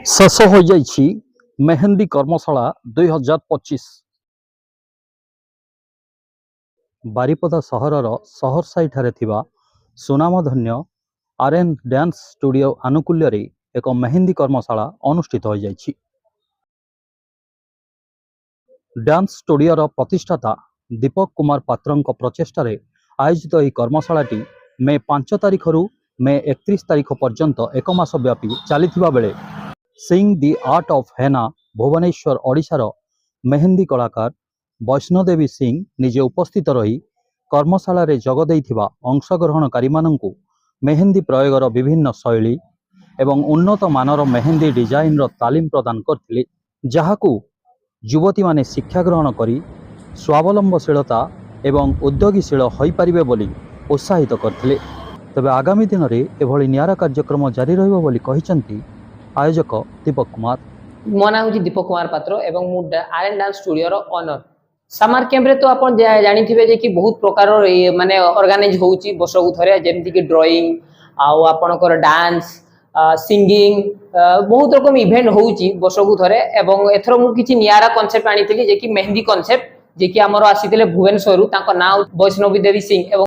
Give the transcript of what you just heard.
शेष हो जाइछि मेहंदी कर्मशाला 2025। बारिपदा सहरर सहरसाई ठारे थिबा सुनामधन्य आरएन डांस स्टूडियो आनुकूल्य रे एक मेहंदी कर्मशाला अनुष्ठित हो जाइछि। डांस स्टूडियोर प्रतिष्ठाता दीपक कुमार पात्रंक प्रचेष्टारे आयोजित यह कर्मशालाटी मे 5 तारिख रु मे 31 तारिख पर्यंत एक मास व्यापी चली बेले सिंग दि आर्ट ऑफ हेना भुवनेश्वर ओडिशार मेहंदी कलाकार वैष्णोदेवी सिंह निजे उपस्थित रही कर्मशाला रे जग देइथिबा अंशग्रहणकारी माननकु मेहंदी प्रयोगर विभिन्न शैली एवं उन्नत मानर मेहंदी डिजाइन रो तालीम प्रदान करथिले, जहाकु युवती माने शिक्षा ग्रहण करी स्वावलंबनशीलता एवं उद्योगीशील होई परिबे बोली उत्साहित करथिले। तबे आगामी दिन रे एभली नियारा कार्यक्रम जारी रहिबो बोली कहिसंती आयोजक दीपक कुमार। मो ना हूँ दीपक कुमार पात्र एवं मु आरएन डांस स्टूडियो रो ओनर। समर कैंप रे तो आपण जानिथिबे जे कि बहुत प्रकार माने ऑर्गेनाइज होउची वर्षकु थरे, जेमति कि ड्राइंग आउ आपनकर डांस सिंगिंग बहुत रकम इवेंट होउची वर्षकु थरे। एवं एथरो मु किछि नियारा कांसेप्ट आनिथिली जे कि मेहंदी कांसेप्ट, जे कि हमर आसीथिले भुवनेश्वर रु, तांको नाम वैष्णवी देवी सिंह।